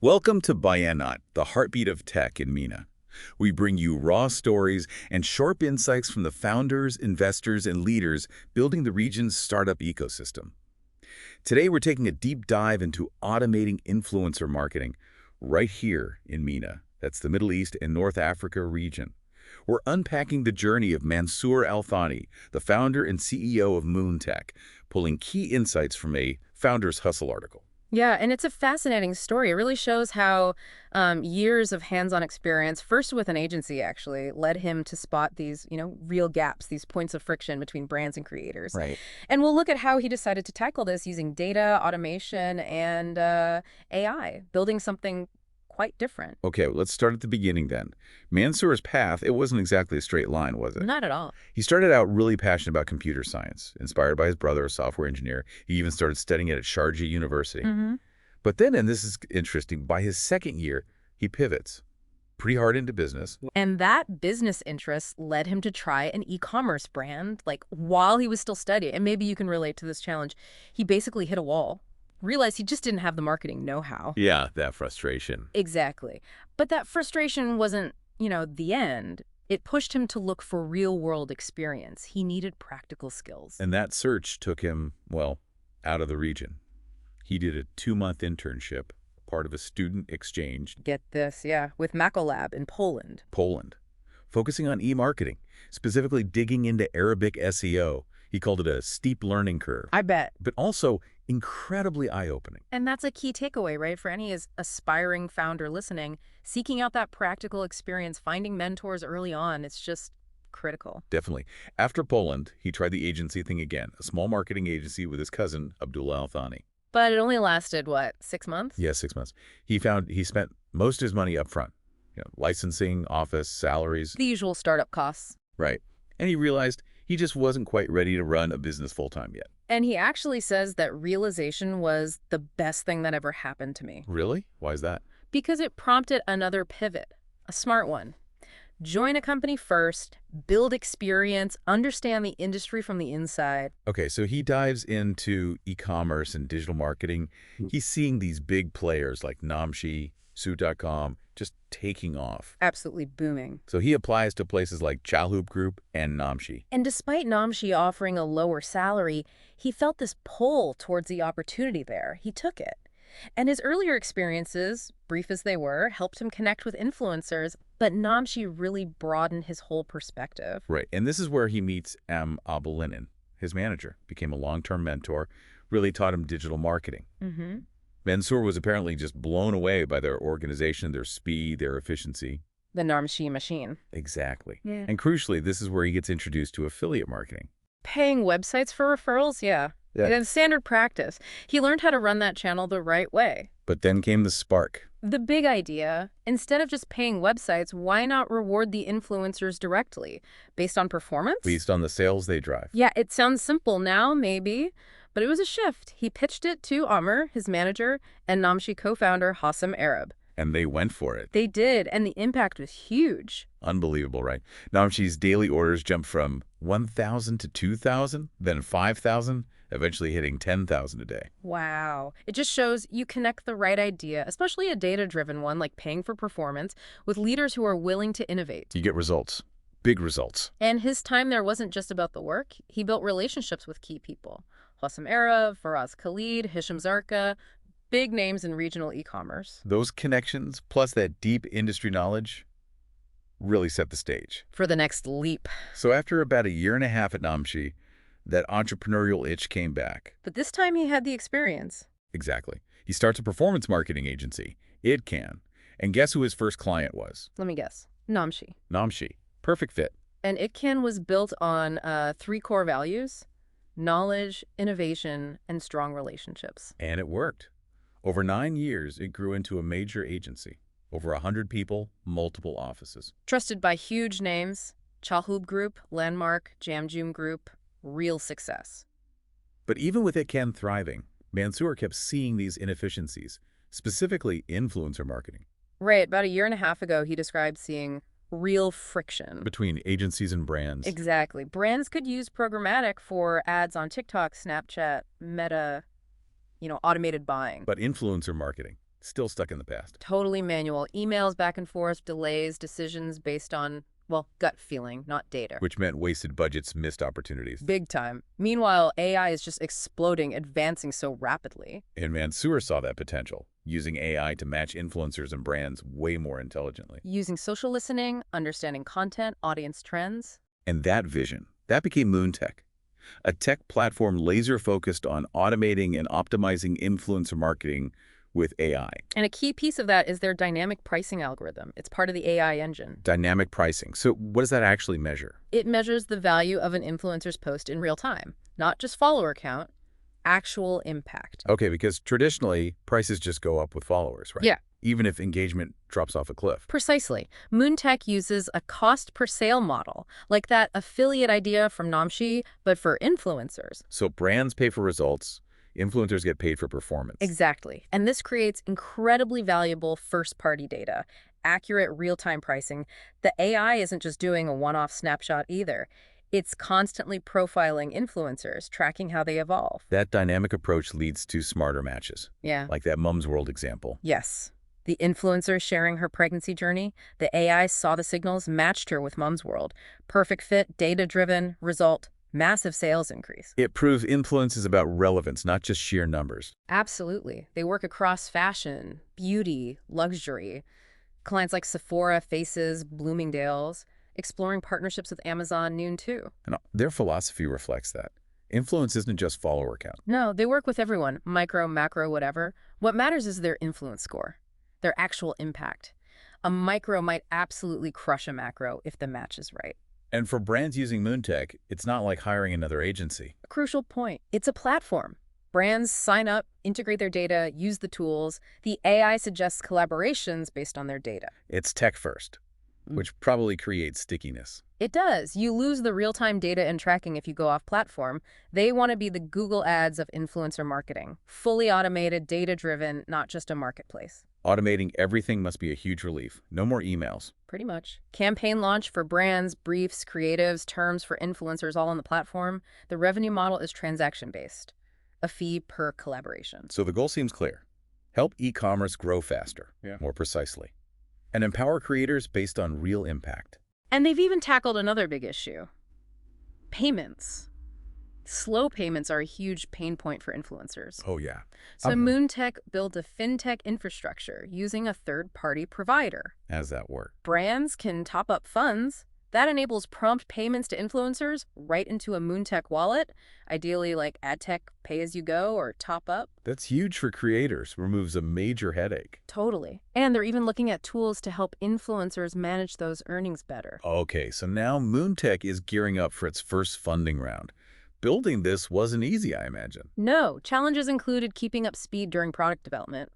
Welcome to Bayanat, the heartbeat of tech in MENA. We bring you raw stories and sharp insights from the founders, investors, and leaders building the region's startup ecosystem. Today, we're taking a deep dive into automating influencer marketing right here in MENA. That's the Middle East and North Africa region. We're unpacking the journey of Mansour Al-Thani, the founder and CEO of MoonTech, pulling key insights from a Founders Hustle article. Yeah, and it's a fascinating story. It really shows how years of hands-on experience, first with an agency actually, led him to spot these, real gaps, these points of friction between brands and creators. Right. And we'll look at how he decided to tackle this using data, automation, and AI, building something quite different. Okay, well, let's start at the beginning then. Mansour's path, it wasn't exactly a straight line, was it? Not at all. He started out really passionate about computer science, inspired by his brother, a software engineer. He even started studying it at Sharjah University. But then, and this is interesting, by his second year, he pivots pretty hard into business. And that business interest led him to try an e-commerce brand, like while he was still studying. And maybe you can relate to this challenge. He basically hit a wall. Realized he just didn't have the marketing know-how. Yeah, that frustration. Exactly. But that frustration wasn't, the end. It pushed him to look for real-world experience. He needed practical skills. And that search took him, well, out of the region. He did a 2-month internship, part of a student exchange, Get this, yeah, with Macolab in Poland. Poland, focusing on e-marketing, specifically digging into Arabic SEO. He called it a steep learning curve, I bet. but also incredibly eye-opening. And that's a key takeaway, right, for any aspiring founder listening. Seeking out that practical experience, finding mentors early on, it's just critical. Definitely. After Poland, he tried the agency thing again, a small marketing agency with his cousin, Abdullah Al-Thani. But it only lasted, what, 6 months? Yeah, 6 months. He found he spent most of his money up front, licensing, office, salaries. The usual startup costs. Right. And he realized he just wasn't quite ready to run a business full-time yet. And he actually says that realization was the best thing that ever happened to me. Really? Why is that? Because it prompted another pivot, a smart one. Join a company first, build experience, understand the industry from the inside. Okay, so he dives into e-commerce and digital marketing. He's seeing these big players like Namshi, Suit.com just taking off. Absolutely booming. So he applies to places like Chalhoub Group and Namshi. And despite Namshi offering a lower salary, he felt this pull towards the opportunity there. He took it. And his earlier experiences, brief as they were, helped him connect with influencers, but Namshi really broadened his whole perspective. Right, and this is where he meets Abalinin, his manager, became a long-term mentor, really taught him digital marketing. Mansour was apparently just blown away by their organization, their speed, their efficiency. The Namshi machine. Exactly. Yeah. And crucially, this is where he gets introduced to affiliate marketing. Paying websites for referrals? Yeah. Yeah. It's standard practice. He learned how to run that channel the right way. But then came the spark. The big idea, instead of just paying websites, why not reward the influencers directly, based on performance? Based on the sales they drive. Yeah, it sounds simple now, maybe, but it was a shift. He pitched it to Amr, his manager, and Namshi co-founder Hassam Arab. And they went for it. They did, and the impact was huge. Unbelievable, right? Namshi's daily orders jumped from 1,000 to 2,000, then 5,000, eventually hitting 10,000 a day. Wow. It just shows you connect the right idea, especially a data-driven one like paying for performance, with leaders who are willing to innovate. You get results. Big results. And his time there wasn't just about the work. He built relationships with key people. Hassam Arab, Faraz Khalid, Hisham Zarqa, big names in regional e-commerce. Those connections, plus that deep industry knowledge, really set the stage. For the next leap. So after about a year and a half at Namshi, that entrepreneurial itch came back. But this time he had the experience. Exactly. He starts a performance marketing agency, ItCan. And guess who his first client was? Let me guess. Namshi. Namshi. Perfect fit. And ItCan was built on 3 core values: knowledge, innovation, and strong relationships. And it worked. Over 9 years, it grew into a major agency. Over 100 people, multiple offices. Trusted by huge names: Chalhoub Group, Landmark, Jamjoom Group. Real success. But even with ItCan thriving, Mansour kept seeing these inefficiencies, specifically influencer marketing. Right, about a year and a half ago, he described seeing real friction. Between agencies and brands. Exactly. Brands could use programmatic for ads on TikTok, Snapchat, Meta, automated buying. But influencer marketing, Still stuck in the past. Totally manual. Emails back and forth, delays, decisions based on, well, gut feeling, not data. Which meant wasted budgets, missed opportunities. Big time. Meanwhile, AI is just exploding, advancing so rapidly. And Mansour saw that potential, using AI to match influencers and brands way more intelligently. Using social listening, understanding content, audience trends. And that vision, that became MoonTech, a tech platform laser-focused on automating and optimizing influencer marketing with AI. And a key piece of that is their dynamic pricing algorithm. It's part of the AI engine. Dynamic pricing. So what does that actually measure? It measures the value of an influencer's post in real time, not just follower count, actual impact. Okay, because traditionally, prices just go up with followers, right? Yeah. Even if engagement drops off a cliff. Precisely. MoonTech uses a cost per sale model, like that affiliate idea from Namshi, but for influencers. So brands pay for results, influencers get paid for performance. Exactly. And this creates incredibly valuable first-party data, accurate real-time pricing. The AI isn't just doing a one-off snapshot either. It's constantly profiling influencers, tracking how they evolve. That dynamic approach leads to smarter matches, Yeah. like that Mum's World example. Yes. The influencer sharing her pregnancy journey, the AI saw the signals, matched her with Mum's World. Perfect fit, data-driven, result, massive sales increase. It proves influence is about relevance, not just sheer numbers. Absolutely. They work across fashion, beauty, luxury. Clients like Sephora, Faces, Bloomingdale's, exploring partnerships with Amazon, Noon too. And their philosophy reflects that. Influence isn't just follower count. No, they work with everyone, micro, macro, whatever. What matters is their influence score, their actual impact. A micro might absolutely crush a macro if the match is right. And for brands using MoonTech, it's not like hiring another agency. A crucial point. It's a platform. Brands sign up, integrate their data, use the tools. The AI suggests collaborations based on their data. It's tech first, which probably creates stickiness. It does. You lose the real-time data and tracking if you go off platform. They want to be the Google Ads of influencer marketing. Fully automated, data-driven, not just a marketplace. Automating everything must be a huge relief. No more emails. Pretty much. Campaign launch for brands, briefs, creatives, terms for influencers all on the platform. The revenue model is transaction-based. A fee per collaboration. So the goal seems clear. Help e-commerce grow faster, more precisely, and empower creators based on real impact. And they've even tackled another big issue. Payments. Slow payments are a huge pain point for influencers. Oh, yeah. So MoonTech built a fintech infrastructure using a third-party provider. How's that work? Brands can top up funds. That enables prompt payments to influencers right into a MoonTech wallet, ideally like AdTech pay-as-you-go or top up. That's huge for creators. Removes a major headache. Totally. And they're even looking at tools to help influencers manage those earnings better. Okay, so now MoonTech is gearing up for its first funding round. Building this wasn't easy, I imagine. No, challenges included keeping up speed during product development.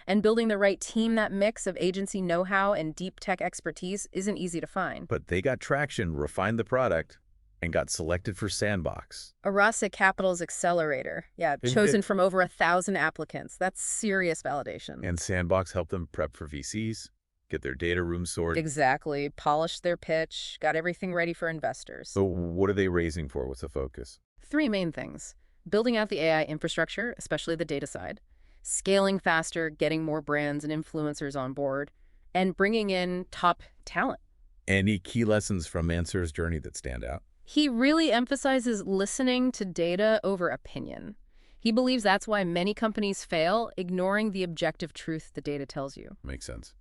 And building the right team. That mix of agency know-how and deep tech expertise isn't easy to find. But they got traction, refined the product, and got selected for Sandbox. Arasa Capital's accelerator. Yeah, chosen from over 1,000 applicants. That's serious validation. And Sandbox helped them prep for VCs, get their data room sorted. Exactly. Polished their pitch, got everything ready for investors. So what are they raising for? What's the focus? 3 main things. Building out the AI infrastructure, especially the data side. Scaling faster, getting more brands and influencers on board. And bringing in top talent. Any key lessons from Mansour's journey that stand out? He really emphasizes listening to data over opinion. He believes that's why many companies fail, ignoring the objective truth the data tells you. Makes sense.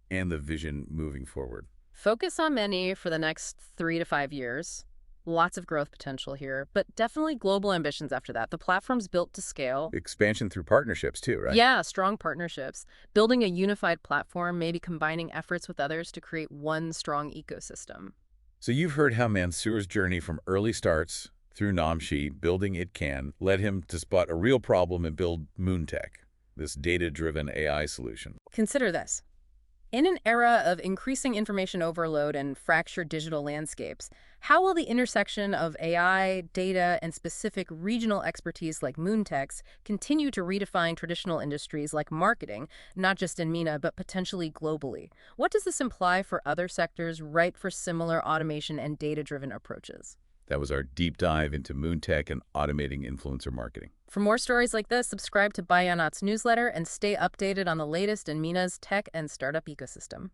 And the vision moving forward. Focus on many for the next 3 to 5 years. Lots of growth potential here, but definitely global ambitions after that. The platform's built to scale. Expansion through partnerships too, right? Yeah, strong partnerships. Building a unified platform, maybe combining efforts with others to create one strong ecosystem. So you've heard how Mansour's journey from early starts through Namshi, building ItCan, led him to spot a real problem and build MoonTech, this data-driven AI solution. Consider this. In an era of increasing information overload and fractured digital landscapes, how will the intersection of AI, data, and specific regional expertise like MoonTech's continue to redefine traditional industries like marketing, not just in MENA, but potentially globally? What does this imply for other sectors ripe for similar automation and data-driven approaches? That was our deep dive into moon tech and automating influencer marketing. For more stories like this, subscribe to Bayanat's newsletter and stay updated on the latest in MENA's tech and startup ecosystem.